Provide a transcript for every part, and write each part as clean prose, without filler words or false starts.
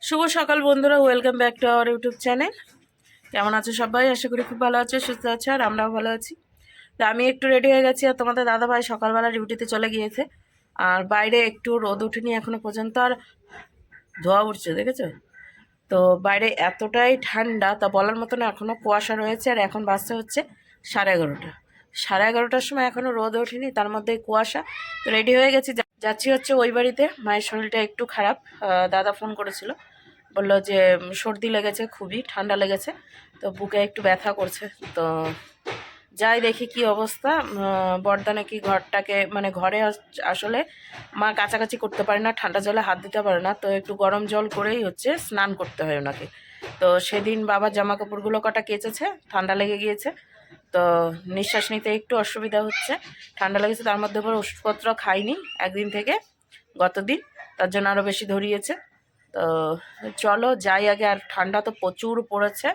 শুভ সকাল বন্ধুরা, welcome back to our YouTube channel. কেমন আছো সবাই? আশা করি খুব ভালো আছো, সুস্থ আছো, আর আমরাও ভালো আছি। তো আমি একটু রেডি হয়ে গেছি, আর তোমাদের দাদাভাই সকালবেলা ডিউটিতে চলে গিয়েছে। আর বাইরে একটু রোদ উঠেনি এখনো পর্যন্ত, আর ধোয়া উঠছে, দেখেছো তো? বাইরে এতটাই ঠান্ডা, তা বলার মতো না। এখনও কুয়াশা রয়েছে, আর এখন বাজতে হচ্ছে 11:30। 11:30টার সময় এখনও রোদ ওঠেনি, তার মধ্যে কুয়াশা। তো রেডি হয়ে গেছি, যাচ্ছি হচ্ছে ওই বাড়িতে। মায়ের শরীরটা একটু খারাপ। দাদা ফোন করেছিল, বললো যে সর্দি লেগেছে, খুবই ঠান্ডা লেগেছে, তো বুকে একটু ব্যথা করছে। তো যাই দেখি কি অবস্থা। বর্দা নাকি ঘরটাকে মানে ঘরে আসলে মা কাছাকাছি করতে পারে না, ঠান্ডা জলে হাত দিতে পারে না, তো একটু গরম জল করেই হচ্ছে স্নান করতে হয় ওনাকে। তো সেদিন বাবার জামা কাপড়গুলো কটা কেচেছে, ঠান্ডা লেগে গিয়েছে, তো নিঃশ্বাস নিতে একটু অসুবিধা হচ্ছে, ঠান্ডা লেগেছে। তার মধ্যে পর ওষুধপত্র খাইনি একদিন থেকে, গতদিন, তার জন্য আরও বেশি ধরিয়েছে। তো চলো যাই আগে। আর ঠান্ডা তো প্রচুর পড়েছে,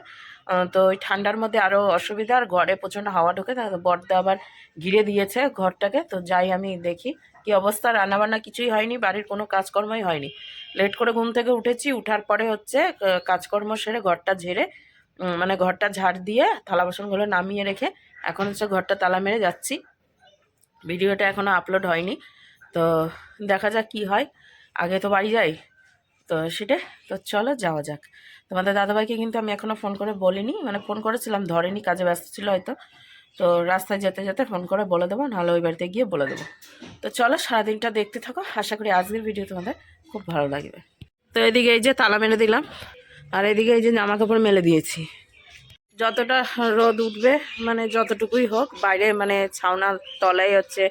তো ওই ঠান্ডার মধ্যে আরও অসুবিধা। আর ঘরে প্রচণ্ড হাওয়া ঢোকে, বর্দা আবার ঘিরে দিয়েছে ঘরটাকে। তো যাই আমি দেখি কি অবস্থা। রান্নাবান্না কিছুই হয়নি, বাড়ির কোনো কাজকর্মই হয়নি। লেট করে ঘুম থেকে উঠেছি, উঠার পরে হচ্ছে কাজকর্ম সেরে ঘরটা ঝেড়ে মানে ঘরটা ঝাড় দিয়ে থালা বাসনগুলো নামিয়ে রেখে এখন হচ্ছে ঘরটা তালা মেরে যাচ্ছি। ভিডিওটা এখনও আপলোড হয়নি, তো দেখা যাক কি হয়। আগে তো বাড়ি যাই, তো সেটা। তো চলো যাওয়া যাক। তোমাদের দাদাভাইকে কিন্তু আমি এখনও ফোন করে বলিনি, মানে ফোন করেছিলাম, ধরেনি, কাজে ব্যস্ত ছিল হয়তো। তো রাস্তায় যেতে যেতে ফোন করে বলে দেবো, নাহলে ওই বাড়িতে গিয়ে বলে দেবো। তো চলো সারাদিনটা দেখতে থাকো, আশা করি আজকের ভিডিও তোমাদের খুব ভালো লাগবে। তো এদিকে এই যে তালা মেরে দিলাম, আর এদিকে এই যে জামা কাপড় মেলে দিয়েছি। যতটা রোদ উঠবে, মানে যতটুকুই হোক, বাইরে মানে ছাউনার তলায় হচ্ছে,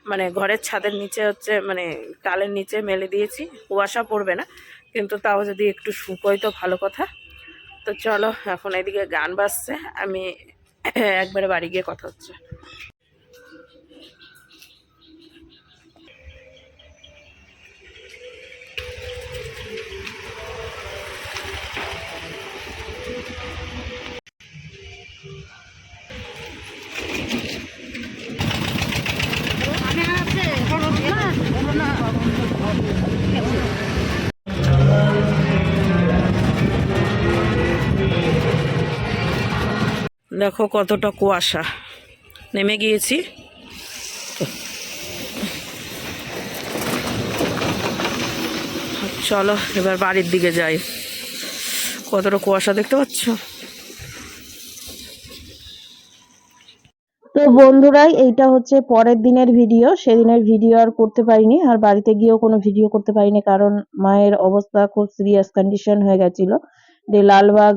মানে ঘরের ছাদের নিচে হচ্ছে, মানে টালের নিচে মেলে দিয়েছি। কুয়াশা পড়বে না, কিন্তু তাও যদি একটু শুকোয় তো ভালো কথা। তো চলো, এখন এদিকে গান বাজছে, আমি একবারে বাড়ি গিয়ে কথা হচ্ছে। দেখো কতটা কুয়াশা নেমে গিয়েছি। চলো এবার বাড়ির দিকে যাই। কতটা কুয়াশা দেখতে পাচ্ছ? তো বন্ধুরা, এইটা হচ্ছে পরের দিনের ভিডিও। সেদিনের ভিডিও আর করতে পারিনি, আর বাড়িতে গিয়েও কোনো ভিডিও করতে পারিনি, কারণ মায়ের অবস্থা খুব সিরিয়াস কন্ডিশন হয়ে গেছিল। যে লালবাগ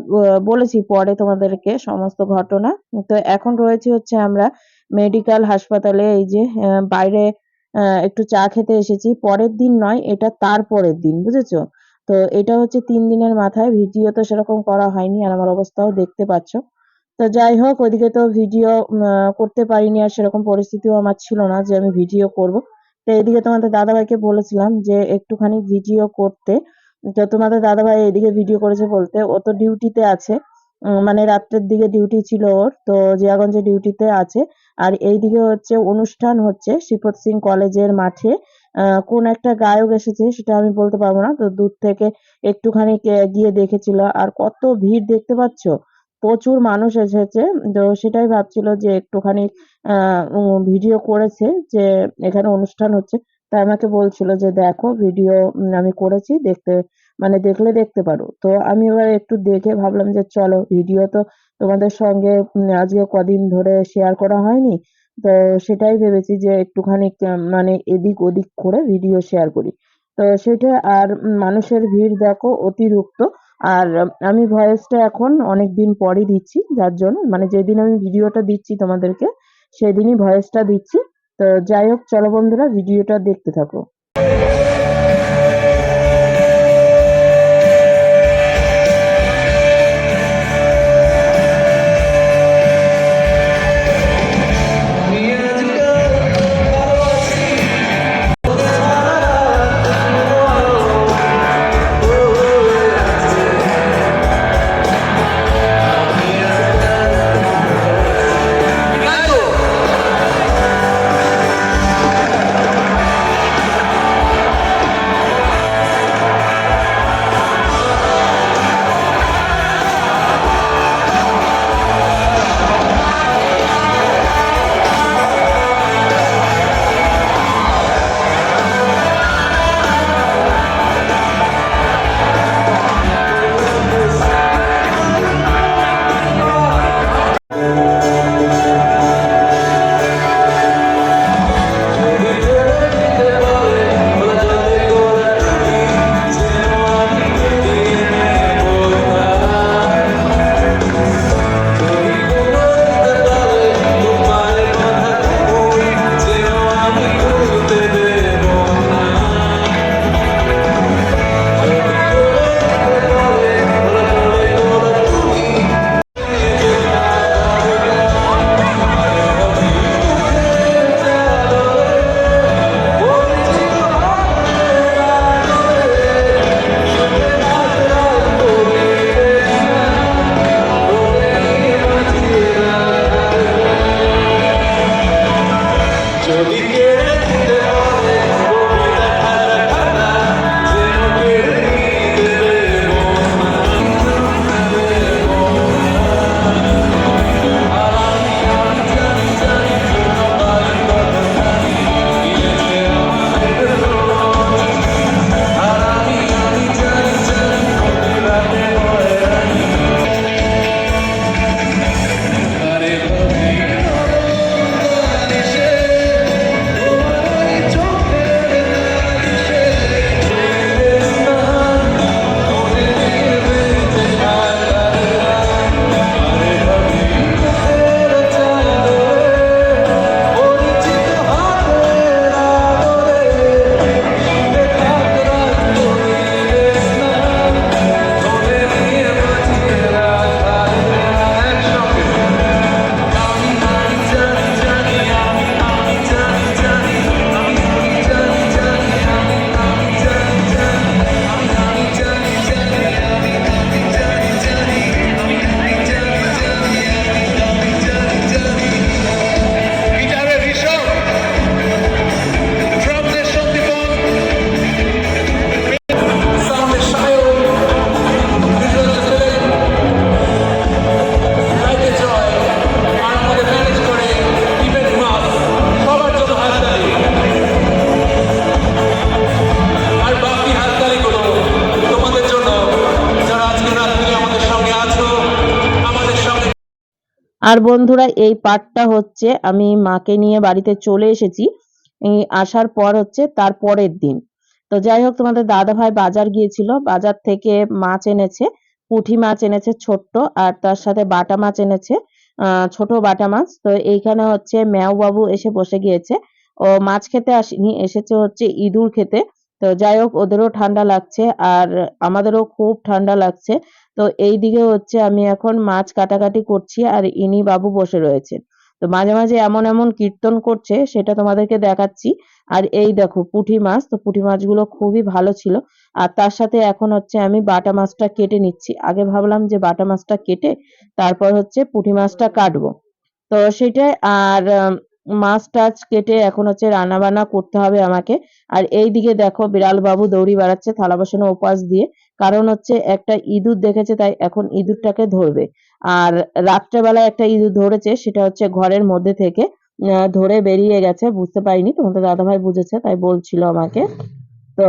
বলেছি পরে তোমাদেরকে সমস্ত ঘটনা। তো এখন রয়েছে হচ্ছে আমরা মেডিকেল হাসপাতালে। এই যে বাইরে একটু চা খেতে এসেছি। পরের দিন নয়, এটা তার পরের দিন, বুঝেছো? তো এটা হচ্ছে 3 দিনের মাথায়। ভিডিও তো সেরকম করা হয়নি, আর আমার অবস্থাও দেখতে পাচ্ছ। তো যাই হোক, ওইদিকে তো ভিডিও করতে পারিনি, আর সেরকম পরিস্থিতিও আমার ছিল না যে আমি ভিডিও করব। তো এদিকে তোমাদের দাদাভাইকে বলেছিলাম যে একটুখানি ভিডিও করতে। তো তোমাদের দাদাভাই এদিকে ভিডিও করেছে বলতে, ও তো ডিউটিতে আছে। মানে রাত্রের দিকে ডিউটি ছিল ওর, তো জিয়াগঞ্জে ডিউটিতে আছে। আর এইদিকে হচ্ছে অনুষ্ঠান হচ্ছে শ্রীপদ সিং কলেজের মাঠে। কোন একটা গায়ক এসেছে সেটা আমি বলতে পারবো না, তো দূর থেকে একটুখানি গিয়ে দেখেছিল। আর কত ভিড় দেখতে পাচ্ছ, প্রচুর মানুষ এসেছে। তো সেটাই ভাবছিল যে একটুখানি ভিডিও করেছে যে এখানে অনুষ্ঠান হচ্ছে। তাই আমাকে বলছিল যে দেখো ভিডিও আমি করেছি, দেখতে মানে দেখলে দেখতে পারো। তো আমি এবার একটু দেখে ভাবলাম যে চলো, ভিডিও তো তোমাদের সঙ্গে আজকে কদিন ধরে শেয়ার করা হয়নি। তো সেটাই ভেবেছি যে একটুখানি মানে এদিক ওদিক করে ভিডিও শেয়ার করি। তো সেটা। আর মানুষের ভিড় দেখো অতিরিক্ত। আর আমি ভয়েসটা এখন অনেকদিন পরই দিচ্ছি, যার জন্য মানে যেদিন আমি ভিডিওটা দিচ্ছি তোমাদেরকে সেদিনই ভয়েসটা দিচ্ছি। তো যাই হোক, চলো বন্ধুরা ভিডিওটা দেখতে থাকো। আর বন্ধুরা এই পার্টটা হচ্ছে আমি মাকে নিয়ে বাড়িতে চলে এসেছি। আসার পর হচ্ছে তার পরের দিন। তো যাই হোক তোমাদের দাদাভাই বাজার গিয়েছিল। বাজার থেকে মাছ এনেছে। পুঁটি মাছ এনেছে ছোট্ট, আর তার সাথে বাটা মাছ এনেছে, ছোট বাটা মাছ। তো এইখানে হচ্ছে মেও বাবু এসে বসে গিয়েছে। ও মাছ খেতে আসেনি, এসেছে হচ্ছে ইঁদুর খেতে। তো যাই হোক ওদেরও ঠান্ডা লাগছে আর আমাদেরও খুব ঠান্ডা লাগছে। তো এইদিকে হচ্ছে আমি এখন মাছ কাটাকাটি করছি আর ইনি বাবু বসে রয়েছে। তো মাঝে মাঝে এমন এমন কীর্তন করছে সেটা তোমাদেরকে দেখাচ্ছি। আর এই দেখো পুঁটি মাছ, তো পুঁটি মাছগুলো খুবই ভালো ছিল। আর তার সাথে এখন হচ্ছে আমি বাটা মাছটা কেটে নিচ্ছি। আগে ভাবলাম যে বাটা মাছটা কেটে তারপর হচ্ছে পুঁটি মাছটা কাটবো। তো সেটাই। আর মাছ টাছ কেটে এখন হচ্ছে রান্না বান্না করতে হবে আমাকে। আর এইদিকে দেখো বিড়াল বাবু দৌড়ি বেড়াচ্ছে থালা বাসনের ওপাশ দিয়ে। কারণ হচ্ছে একটা ইঁদুর দেখেছে, তাই এখন ইঁদুরটাকে ধরবে। আর রাত্রেবেলায় একটা ইঁদুর ধরেছে, সেটা হচ্ছে ঘরের মধ্যে থেকে ধরে বেরিয়ে গেছে, বুঝতে পারিনি। তোমাদের দাদাভাই বুঝেছে তাই বলছিল আমাকে। তো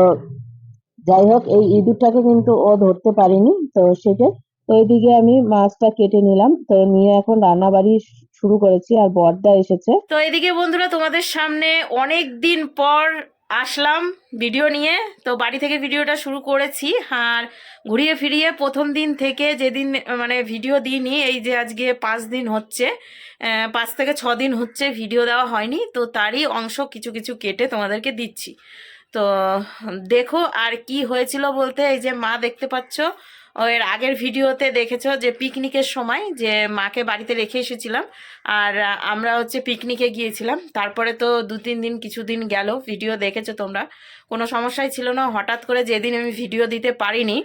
যাই হোক এই ইঁদুরটাকে কিন্তু ও ধরতে পারেনি। তো সেটাই। তো এদিকে আমি মাছটা কেটে নিলাম, তো নিয়ে এখন রান্না বাড়ি শুরু করেছি। আর বড়দা এসেছে। তো এদিকে বন্ধুরা তোমাদের সামনে অনেক দিন পর আসলাম ভিডিও নিয়ে। তো বাড়ি থেকে ভিডিওটা শুরু করেছি। আর ঘুরিয়ে ফিরিয়ে প্রথম দিন থেকে যেদিন মানে ভিডিও দিইনি, এই যে আজকে 5 দিন হচ্ছে, 5 থেকে 6 দিন হচ্ছে ভিডিও দেওয়া হয়নি। তো তারই অংশ কিছু কিছু কেটে তোমাদেরকে দিচ্ছি। তো দেখো আর কি হয়েছিল বলতে, এই যে মা দেখতে পাচ্ছ, এর আগের ভিডিওতে দেখেছো যে পিকনিকের সময় যে মাকে বাড়িতে রেখে এসেছিলাম। আর আমরা হচ্ছে পিকনিকে গিয়েছিলাম। তারপরে তো 2-3 দিন কিছুদিন গেল, ভিডিও দেখেছো তোমরা, কোনো সমস্যাই ছিল না। হঠাৎ করে যেদিন আমি ভিডিও দিতে পারিনি,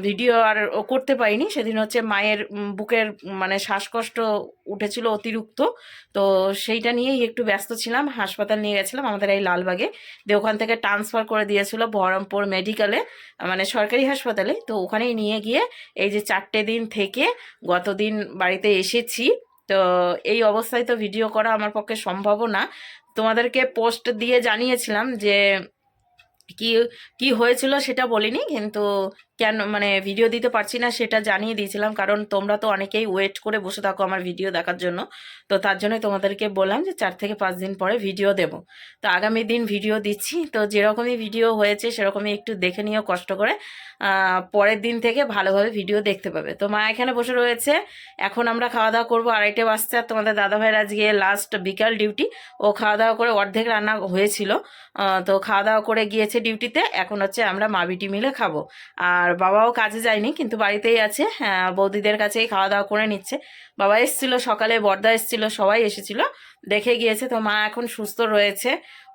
ভিডিও আর করতে পারিনি, সেদিন হচ্ছে মায়ের বুকের মানে শ্বাসকষ্ট উঠেছিল অতিরিক্ত। তো সেইটা নিয়েই একটু ব্যস্ত ছিলাম। হাসপাতাল নিয়ে গেছিলাম আমাদের এই লালবাগে, দিয়ে ওখান থেকে ট্রান্সফার করে দিয়েছিল বহরমপুর মেডিকেলে, মানে সরকারি হাসপাতালে। তো ওখানেই নিয়ে গিয়ে এই যে 4টে দিন থেকে গতদিন বাড়িতে এসেছি। তো এই অবস্থায় তো ভিডিও করা আমার পক্ষে সম্ভবও না। তোমাদেরকে পোস্ট দিয়ে জানিয়েছিলাম যে কি কি হয়েছিল সেটা বলিনি, কিন্তু কেন মানে ভিডিও দিতে পারছি না সেটা জানিয়ে দিয়েছিলাম। কারণ তোমরা তো অনেকেই ওয়েট করে বসে থাকো আমার ভিডিও দেখার জন্য। তো তার জন্য তোমাদেরকে বললাম যে 4 থেকে 5 দিন পরে ভিডিও দেব। তো আগামী দিন ভিডিও দিচ্ছি। তো যেরকমই ভিডিও হয়েছে সেরকমই একটু দেখে নিও কষ্ট করে। পরের দিন থেকে ভালোভাবে ভিডিও দেখতে পাবে। তো মা এখানে বসে রয়েছে। এখন আমরা খাওয়া দাওয়া করবো, 2:30 বাজছে। আর তোমাদের দাদাভাইয়ের আজকে লাস্ট বিকাল ডিউটি। ও খাওয়া দাওয়া করে অর্ধেক রান্না হয়েছিল, তো খাওয়া দাওয়া করে গিয়েছে ডিউটিতে। এখন হচ্ছে আমরা মা বিটি মিলে খাবো। আর বাবাও কাজে যায়নি, কিন্তু বাড়িতেই আছে, বৌদিদের কাছেই খাওয়া দাওয়া করে নিচ্ছে। বাবা এসেছিল সকালে, বর্দা এসেছিল, সবাই এসেছিল, দেখে গিয়েছে। তো মা এখন সুস্থ রয়েছে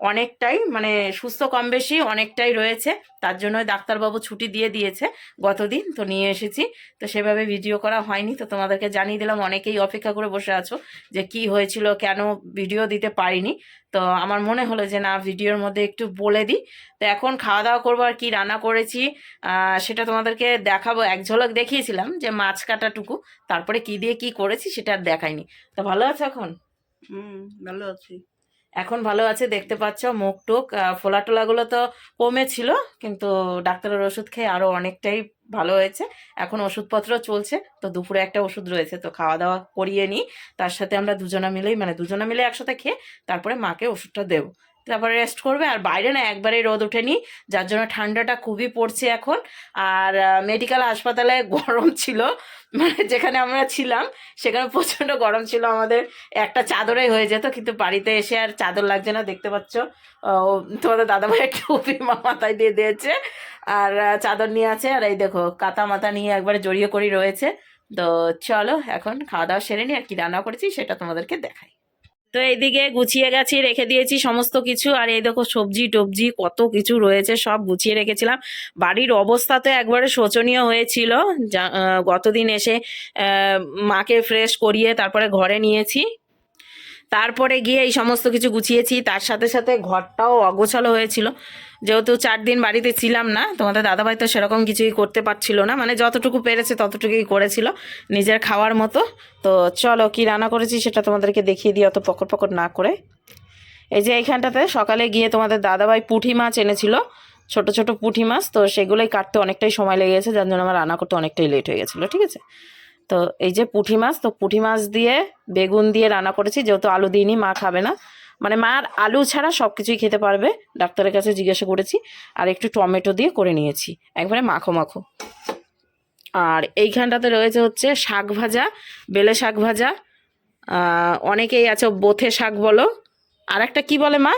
অনেকটাই, মানে সুস্থ কম বেশি অনেকটাই রয়েছে। তার জন্য ডাক্তারবাবু ছুটি দিয়ে দিয়েছে গতদিন, তো নিয়ে এসেছি। তো সেভাবে ভিডিও করা হয়নি, তো তোমাদেরকে জানিয়ে দিলাম। অনেকেই অপেক্ষা করে বসে আছো যে কি হয়েছিল, কেন ভিডিও দিতে পারিনি। তো আমার মনে হলো যে না, ভিডিওর মধ্যে একটু বলে দিই। তো এখন খাওয়া দাওয়া করবো। আর কি রান্না করেছি সেটা তোমাদেরকে দেখাবো। এক ঝলক দেখিয়েছিলাম যে মাছ কাটাটুকু, তারপরে কি দিয়ে কি করেছি সেটা আর দেখাইনি। তো ভালো আছে এখন? ভালো আছি। এখন ভালো আছে, দেখতে পাচ্ছ। মুখ টুক ফোলা টোলাগুলো তো কমেছিল, কিন্তু ডাক্তারের ওষুধ খেয়ে আরও অনেকটাই ভালো হয়েছে। এখন ওষুধপত্র চলছে। তো দুপুরে একটা ওষুধ রয়েছে, তো খাওয়া দাওয়া করিয়ে নিই। তার সাথে আমরা দুজনা মিলে একসাথে খেয়ে তারপরে মাকে ওষুধটা দেবো। তারপরে রেস্ট করবে। আর বাইরে না একবারেই রোদ ওঠেনি, যার জন্য ঠান্ডাটা খুবই পড়ছে এখন। আর মেডিকেল হাসপাতালে গরম ছিল, মানে যেখানে আমরা ছিলাম সেখানে প্রচণ্ড গরম ছিল। আমাদের একটা চাদরে হয়ে যেত, কিন্তু বাড়িতে এসে আর চাদর লাগছে না। দেখতে পাচ্ছ তোমাদের দাদাভাই টুপি মাথায় দিয়ে দিয়েছে, আর চাদর নিয়ে আছে। আর এই দেখো কাতা মাথা নিয়ে একবারে জড়িয়ে করি রয়েছে। তো চলো এখন খাওয়া দাওয়া সেরে নিই, আর কি রান্না করেছি সেটা তোমাদেরকে দেখাই। তো এইদিকে গুছিয়ে গেছি, রেখে দিয়েছি সমস্ত কিছু। আর এই দেখো সবজি টবজি কত কিছু রয়েছে, সব গুছিয়ে রেখেছিলাম। বাড়ির অবস্থা তো একবারে শোচনীয় হয়েছিল। গতদিন এসে মাকে ফ্রেশ করিয়ে তারপরে ঘরে নিয়েছি, তারপরে গিয়ে এই সমস্ত কিছু গুছিয়েছি। তার সাথে সাথে ঘরটাও অগোছালো হয়েছিল, যেহেতু 4 দিন বাড়িতে ছিলাম না। তোমাদের দাদাভাই তো সেরকম কিছুই করতে পারছিল না, মানে যতটুকু পেরেছে ততটুকুই করেছিল নিজের খাওয়ার মতো। তো চলো কি রান্না করেছি সেটা তোমাদেরকে দেখিয়ে দিই, অত পকড় পকড় না করে। এই যে এইখানটাতে সকালে গিয়ে তোমাদের দাদাভাই পুঁটি মাছ এনেছিল, ছোট ছোট পুঁটি মাছ। তো সেগুলোই কাটতে অনেকটাই সময় লেগে গেছে, যার জন্য আমার রান্না করতে অনেকটাই লেট হয়ে গেছিলো। ঠিক আছে, তো এই যে পুঁটি মাছ, তো পুঁটি মাছ দিয়ে বেগুন দিয়ে রান্না করেছি, যেহেতু আলু দিইনি, মা খাবে না, মানে মার আলু ছাড়া সব কিছুই খেতে পারবে, ডাক্তারের কাছে জিজ্ঞাসা করেছি। আর একটু টমেটো দিয়ে করে নিয়েছি, একবারে মাখো মাখো। আর এইখানটাতে রয়েছে হচ্ছে শাক ভাজা, বেলে শাক ভাজা, অনেকেই আছে বোথে শাক বলো, আর একটা কী বলে মা,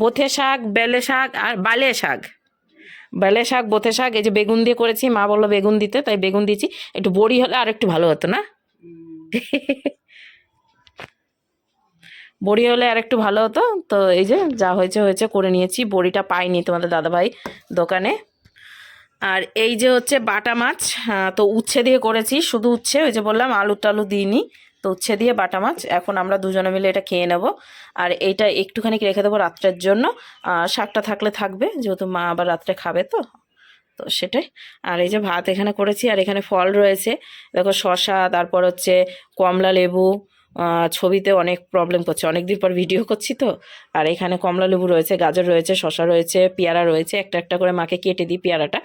বোথে শাক, বেলে শাক আর বালে শাক, বেলে শাক, বোথে শাক। এই যে বেগুন দিয়ে করেছি, মা বললো বেগুন দিতে, তাই বেগুন দিয়েছি। একটু বড়ি হলে আর একটু ভালো হতো না? বড়ি হলে আর একটু ভালো হতো। তো এই যে যা হয়েছে হয়েছে, করে নিয়েছি। বড়িটা পাইনি তোমাদের দাদাভাই দোকানে। আর এই যে হচ্ছে বাটা মাছ, তো উচ্ছে দিয়ে করেছি, শুধু উচ্ছে, ওই যে বললাম আলু টালু দিইনি, তো উচ্ছে দিয়ে বাটা মাছ। এখন আমরা দুজনে মিলে এটা খেয়ে নেব। আর এইটা একটুখানি রেখে দেবো রাত্রের জন্য, শাকটা থাকলে থাকবে, যেহেতু মা আবার রাত্রে খাবে, তো তো সেটাই। আর এই যে ভাত এখানে করেছি, আর এখানে ফল রয়েছে, দেখো শসা, তারপর হচ্ছে কমলা লেবু। ছবিতে অনেক প্রবলেম করছে, অনেক দিন পর ভিডিও করছি তো। আর এখানে কমলা লেবু রয়েছে, গাজর রয়েছে, শসা রয়েছে, পেয়ারা রয়েছে, একটা একটা করে মাকে কেটে দিই পেয়ারাটা।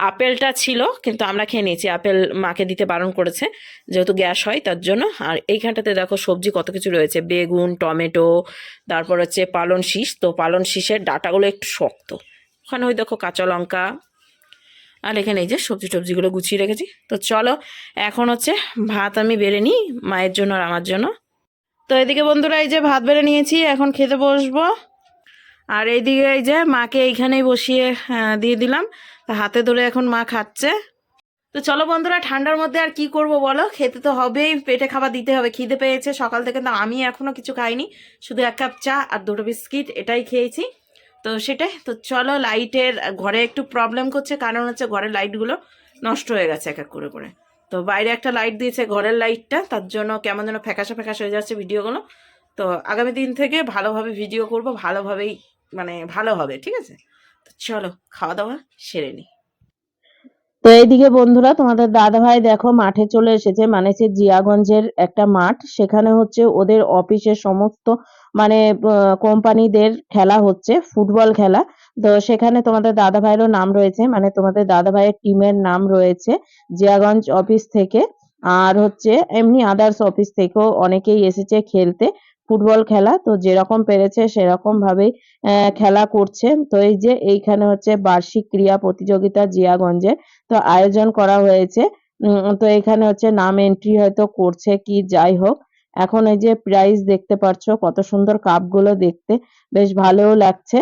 আপেলটা ছিল কিন্তু আমরা খেয়ে নিয়েছি, আপেল মাকে দিতে বারণ করেছে, যেহেতু গ্যাস হয় তার জন্য। আর এইখানটাতে দেখো সবজি কত কিছু রয়েছে, বেগুন, টমেটো, তারপর হচ্ছে পালং শীষ, তো পালং শীষের ডাঁটাগুলো একটু শক্ত, ওখানে ওই দেখো কাঁচা লঙ্কা। আর এখানে এই যে সবজিগুলো গুছিয়ে রেখেছি। তো চলো এখন হচ্ছে ভাত আমি বেড়ে নিই মায়ের জন্য আর আমার জন্য। তো এদিকে বন্ধুরা এই যে ভাত বেড়ে নিয়েছি, এখন খেতে বসবো। আর এইদিকে এই যে মাকে এইখানেই বসিয়ে দিয়ে দিলাম, তা হাতে ধরে এখন মা খাচ্ছে। তো চলো বন্ধুরা, ঠান্ডার মধ্যে আর কি করব বলো, খেতে তো হবেই, পেটে খাবার দিতে হবে। খিদে পেয়েছে সকাল থেকে, তো আমি এখনো কিছু খাইনি, শুধু 1 কাপ চা আর 2টো বিস্কিট এটাই খেয়েছি। তো সেটাই। তো চলো, লাইটের ঘরে একটু প্রবলেম করছে, কারণ হচ্ছে ঘরের লাইটগুলো নষ্ট হয়ে গেছে এক এক করে করে। তো বাইরে একটা লাইট দিয়েছে, ঘরের লাইটটা, তার জন্য কেমন যেন ফ্যাকাশে ফ্যাকাশে হয়ে যাচ্ছে ভিডিওগুলো। তো আগামী দিন থেকে ভালোভাবে ভিডিও করব, ভালোভাবেই, মানে ভালো হবে, ঠিক আছে? তো চলো খাওয়া দাওয়া সেরে নিই। তো এইদিকে বন্ধুরা, তোমাদের দাদাভাই দেখো মাঠে চলে এসেছে, মানে সে জিয়াগঞ্জের একটা মাঠ, সেখানে হচ্ছে ওদের অফিসের সমস্ত মানে কোম্পানিদের খেলা হচ্ছে, ফুটবল খেলা। তো সেখানে তোমাদের দাদাভাইয়েরও নাম রয়েছে, মানে তোমাদের দাদাভাইয়ের টিমের নাম রয়েছে জিয়াগঞ্জ অফিস থেকে। আর হচ্ছে এমনি আদার্স অফিস থেকেও অনেকেই এসেছে খেলতে ফুটবল খেলা। তো যেরকম পেরেছে সেরকম ভাবেই খেলা করছে। তো এই যে এইখানে হচ্ছে বার্ষিক ক্রীড়া প্রতিযোগিতা জিয়াগঞ্জে, তো আয়োজন করা হয়েছে। তো এখানে হচ্ছে নাম এন্ট্রি হয়তো করছে কি, যাই হোক। এখন এই যে প্রাইজ দেখতে পাচ্ছ, কত সুন্দর কাপগুলো, দেখতে বেশ ভালোও লাগছে।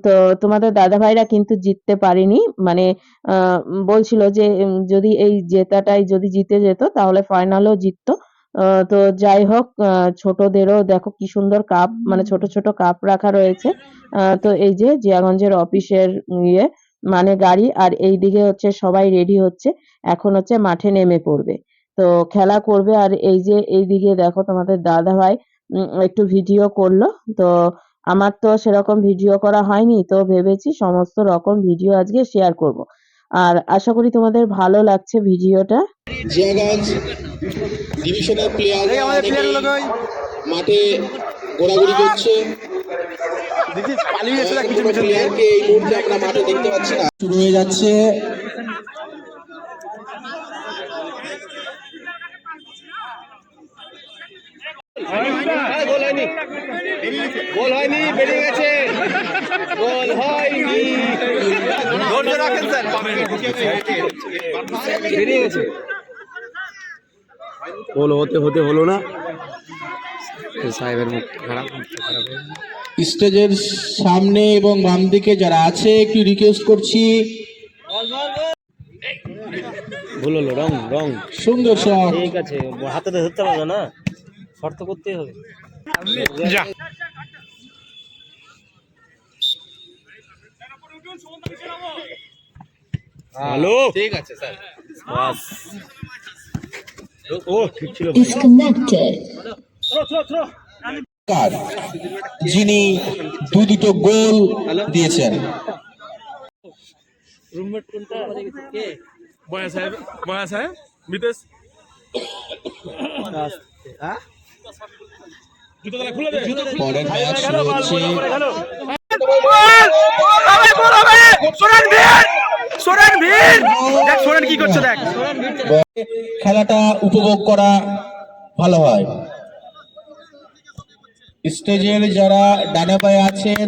তো তোমাদের দাদাভাইরা কিন্তু জিততে পারেনি, মানে বলছিল যে যদি এই জেতাটাই যদি জিতে যেত তাহলে ফাইনালেও জিততো। তো যাই হোক, ছোটদেরও দেখো কি সুন্দর কাপ, মানে ছোট ছোট কাপ রাখা রয়েছে। তো এই যে জিয়াগঞ্জের অফিসের ইয়ে মানে গাড়ি, আর এইদিকে হচ্ছে সবাই রেডি হচ্ছে, এখন হচ্ছে মাঠে নেমে পড়বে, তো খেলা করবে। আর এই যে এইদিকে দেখো তোমাদের দাদাভাই একটু ভিডিও করলো। তো আমার তো সেরকম ভিডিও করা হয়নি, তো ভেবেছি সমস্ত রকম ভিডিও আজকে শেয়ার করব। আর আশা করি তোমাদের ভালো লাগছে ভিডিওটা। জিয়াগঞ্জ ডিভিশনের প্লেয়াররা অনেকেই মাঠে ঘোরাঘুরি করছে। কোনো প্লেয়ারকে এই মুহূর্তে আমরা মাঠে দেখতে পাচ্ছি না। শুরু হয়ে যাচ্ছে। গোল হয়নি, বেরিয়ে গেছে। গোল হয়নি, ধৈর্য রাখেন স্যার, বেরিয়ে গেছে। গোল হতে হতে হলো না। সাহেবের মুখ খারাপ। স্টেজের সামনে এবং বাম দিকে যারা আছে একটু রিকোয়েস্ট করছি। ভুল হলো, রং রং সুন্দর শট। ঠিক আছে, হাতে ধরতে পারবে না, শর্ত করতেই হবে। যা হ্যালো, ঠিক আছে স্যার, বাস। ও ঠিক ছিল। যিনি দুটো গোল দিয়েছেন, রুমমেট কোনটা? কে? বয়া সাহেব মিতেশ। হ্যাঁ, পরের ম্যাচ শুরু হচ্ছে। সোরেন ভিড় দেখ সোরেন কি করছে দেখ খেলাটা উপভোগ করা ভালো হয়। স্টেজের যারা ডানে পায়ে আছেন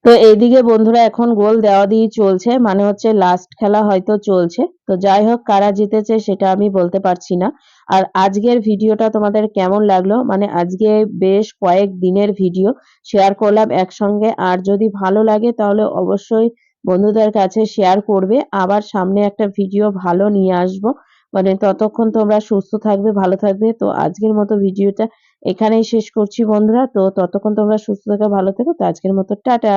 তো এইদিকে বন্ধুরা এখন গোল দেওয়া দিয়ে চলছে, মানে হচ্ছে লাস্ট খেলা হয়তো চলছে। তো যাই হোক, কারা জিতেছে সেটা আমি বলতে পারছি না। আর আজকের ভিডিওটা তোমাদের কেমন লাগলো, মানে আজকে বেশ কয়েক দিনের ভিডিও শেয়ার করলাম একসঙ্গে। আর যদি ভালো লাগে তাহলে অবশ্যই বন্ধুদের কাছে শেয়ার করবে। আবার সামনে একটা ভিডিও ভালো নিয়ে আসবো, মানে ততক্ষণ তোমরা সুস্থ থাকবে, ভালো থাকবে। তো আজকের মতো ভিডিওটা এখানেই শেষ করছি বন্ধুরা। তো ততক্ষণ তোমরা সুস্থ থেকো, ভালো থেকো। তো আজকের মতো টাটা।